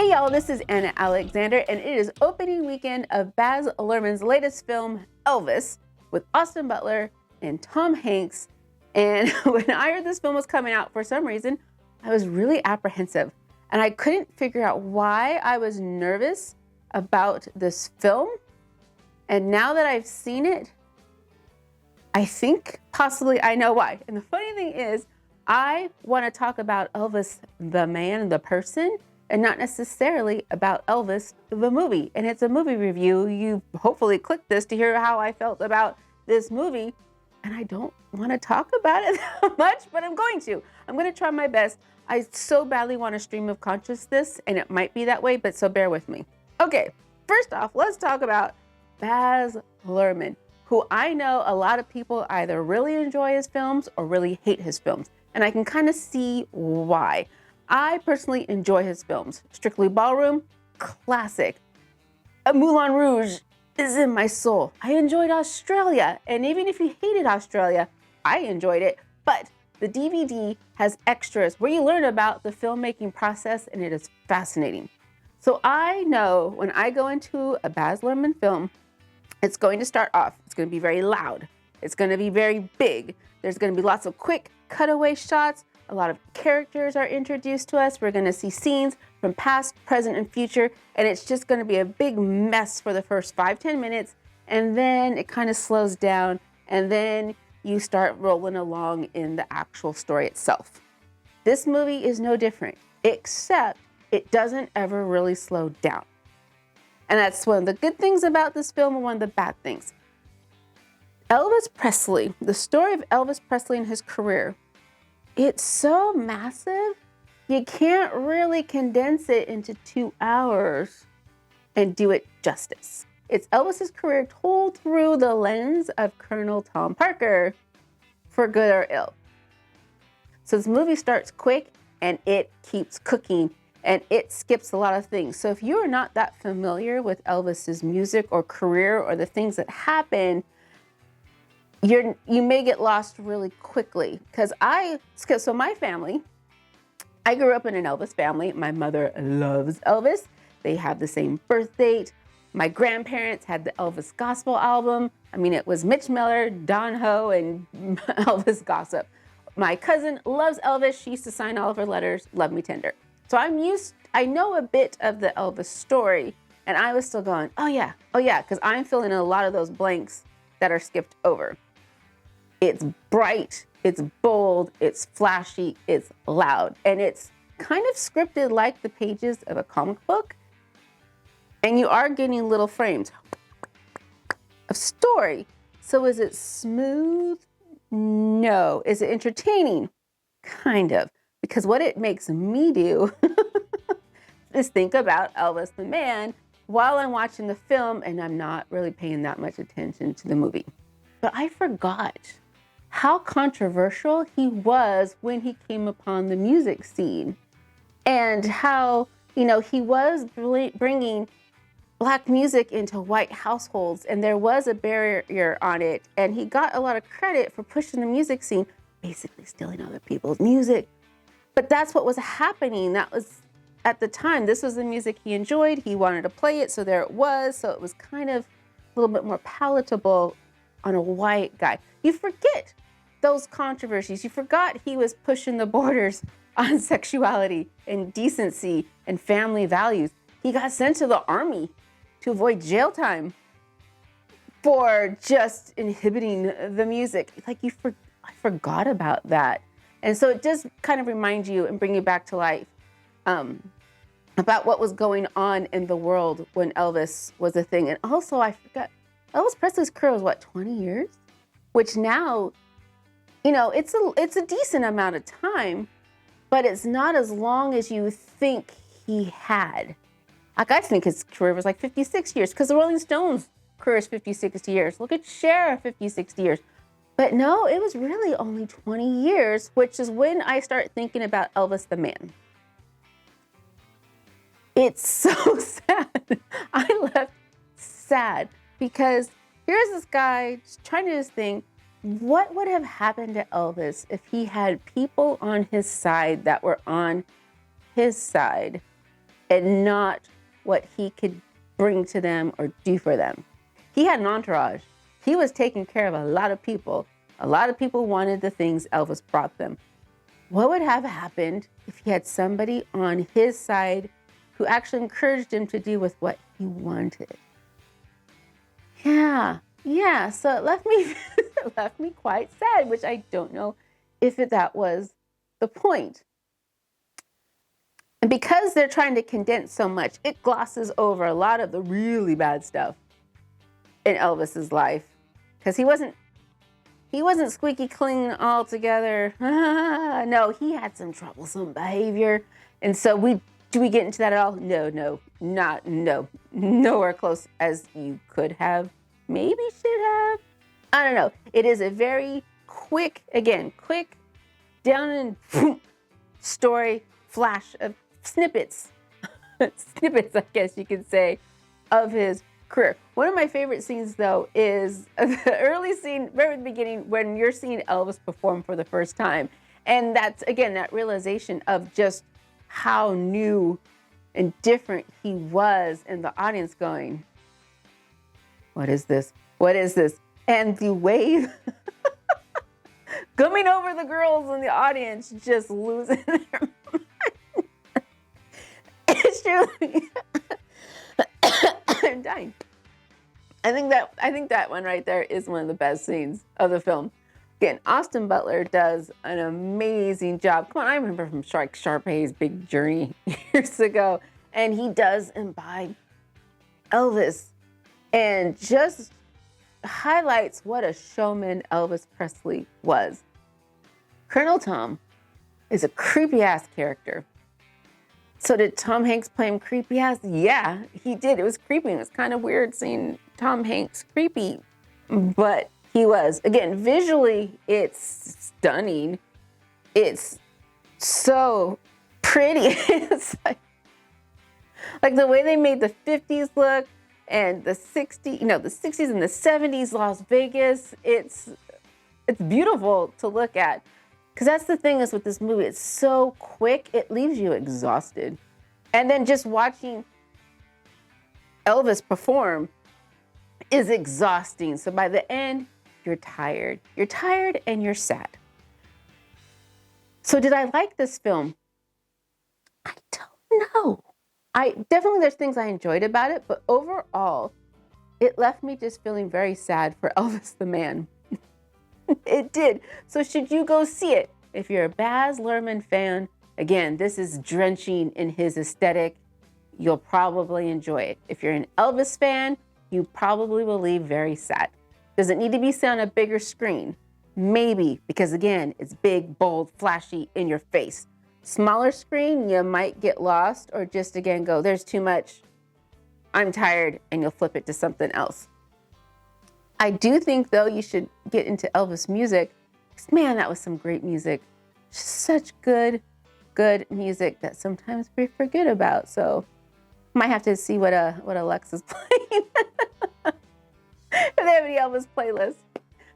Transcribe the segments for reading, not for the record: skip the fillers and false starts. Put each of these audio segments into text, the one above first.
Hey y'all, this is Anna Alexander, and it is opening weekend of Baz Luhrmann's latest film, Elvis, with Austin Butler and Tom Hanks. And when I heard this film was coming out, for some reason, I was really apprehensive. And I couldn't figure out why I was nervous about this film. And now that I've seen it, I think possibly I know why. And the funny thing is, I want to talk about Elvis, the man, the person, and not necessarily about Elvis, the movie. And it's a movie review. You hopefully clicked this to hear how I felt about this movie. And I don't want to talk about it that much, but I'm going to. I'm going to try my best. I so badly want a stream of consciousness, and it might be that way, but so bear with me. Okay, first off, let's talk about Baz Luhrmann, who I know a lot of people either really enjoy his films or really hate his films. And I can kind of see why. I personally enjoy his films. Strictly Ballroom, classic. Moulin Rouge is in my soul. I enjoyed Australia, and even if you hated Australia, I enjoyed it. But the DVD has extras where you learn about the filmmaking process, and it is fascinating. So I know when I go into a Baz Luhrmann film, it's going to start off, it's going to be very loud. It's going to be very big. There's going to be lots of quick cutaway shots. A lot of characters are introduced to us. We're going to see scenes from past, present, and future. And it's just going to be a big mess for the first 5-10 minutes. And then it kind of slows down. And then you start rolling along in the actual story itself. This movie is no different, except it doesn't ever really slow down. And that's one of the good things about this film and one of the bad things. Elvis Presley, the story of Elvis Presley and his career, it's so massive, you can't really condense it into 2 hours and do it justice. It's Elvis's career told through the lens of Colonel Tom Parker, for good or ill. So this movie starts quick and it keeps cooking and it skips a lot of things. So if you're not that familiar with Elvis's music or career or the things that happen, you may get lost really quickly. So my family, I grew up in an Elvis family. My mother loves Elvis. They have the same birth date. My grandparents had the Elvis gospel album. I mean, it was Mitch Miller, Don Ho, and Elvis gossip. My cousin loves Elvis. She used to sign all of her letters, Love Me Tender. So I know a bit of the Elvis story, and I was still going, oh yeah, because I'm filling in a lot of those blanks that are skipped over. It's bright, it's bold, it's flashy, it's loud, and it's kind of scripted like the pages of a comic book. And you are getting little frames of story. So is it smooth? No. Is it entertaining? Kind of. Because what it makes me do is think about Elvis the man while I'm watching the film and I'm not really paying that much attention to the movie. But I forgot how controversial he was when he came upon the music scene and how, he was bringing Black music into white households, and there was a barrier on it, and he got a lot of credit for pushing the music scene, basically stealing other people's music. But that's what was happening. That was, at the time, this was the music he enjoyed. He wanted to play it, so there it was. So it was kind of a little bit more palatable on a white guy. You forget those controversies. You forgot he was pushing the borders on sexuality and decency and family values. He got sent to the army to avoid jail time for just inhibiting the music. I forgot about that. And so it does kind of remind you and bring you back to life about what was going on in the world when Elvis was a thing. And also I forgot, Elvis Presley's career was 20 years? Which now, it's a decent amount of time, but it's not as long as you think he had. I think his career was 56 years because the Rolling Stones' career is 50, 60 years. Look at Cher, 50, 60 years. But no, it was really only 20 years, which is when I start thinking about Elvis the man. It's so sad. I left sad because here's this guy trying to do his thing. What would have happened to Elvis if he had people on his side that were on his side and not what he could bring to them or do for them. He had an entourage. He was taking care of a lot of people. A lot of people wanted the things Elvis brought them. What would have happened if he had somebody on his side who actually encouraged him to do with what he wanted? Yeah. So it left me quite sad, which I don't know if that was the point. And because they're trying to condense so much, it glosses over a lot of the really bad stuff in Elvis's life, because he wasn't squeaky clean altogether. No, he had some troublesome behavior. And so do we get into that at all? No, nowhere close as you could have, maybe should have. I don't know. It is a very quick down and story flash of snippets, I guess you could say, of his career. One of my favorite scenes, though, is the early scene, very at the beginning, when you're seeing Elvis perform for the first time. And that's, again, that realization of just how new and different he was, and the audience going, what is this? And the wave coming over the girls in the audience, just losing their mind. It's truly, I'm dying. I think that one right there is one of the best scenes of the film. Again, Austin Butler does an amazing job. Come on, I remember from Sharpay's Big Journey years ago, and he does imbibe Elvis and just highlights what a showman Elvis Presley was. Colonel Tom is a creepy ass character. So did Tom Hanks play him creepy ass? Yeah, he did. It was creepy. It was kind of weird seeing Tom Hanks creepy, but he was. Again, visually, it's stunning. It's so pretty. It's like the way they made the 50s look and the 60s, the 60s and the 70s Las Vegas. It's beautiful to look at. Because that's the thing is with this movie, it's so quick, it leaves you exhausted. And then just watching Elvis perform is exhausting. So by the end, you're tired. You're tired and you're sad. So did I like this film? I don't know. There's things I enjoyed about it, but overall, it left me just feeling very sad for Elvis the man. It did. So should you go see it? If you're a Baz Luhrmann fan, again, this is drenching in his aesthetic. You'll probably enjoy it. If you're an Elvis fan, you probably will leave very sad. Does it need to be seen on a bigger screen? Maybe, because again, it's big, bold, flashy, in your face. Smaller screen, you might get lost or just again go, there's too much, I'm tired, and you'll flip it to something else. I do think, though, you should get into Elvis music. Man, that was some great music. Such good music that sometimes we forget about. So might have to see what Alexa's playing. If they have any Elvis playlists.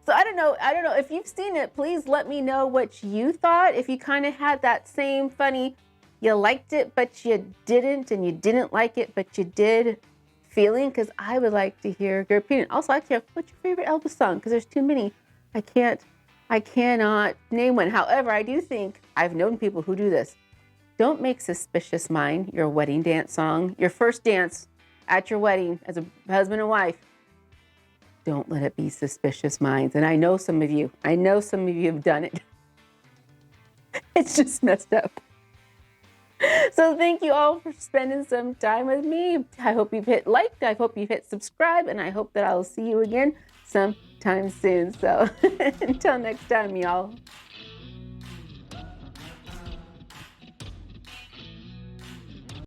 So I don't know if you've seen it. Please let me know what you thought. If you kind of had that same funny, you liked it but you didn't, and you didn't like it but you did feeling, because I would like to hear your opinion. Also, I'd like to hear what's your favorite Elvis song, because there's too many. I cannot name one. However, I do think I've known people who do this. Don't make Suspicious Mind your wedding dance song, your first dance at your wedding as a husband and wife. Don't let it be Suspicious Minds. And I know some of you have done it. It's just messed up. So thank you all for spending some time with me. I hope you've hit like, I hope you've hit subscribe, and I hope that I'll see you again sometime soon. So until next time, y'all.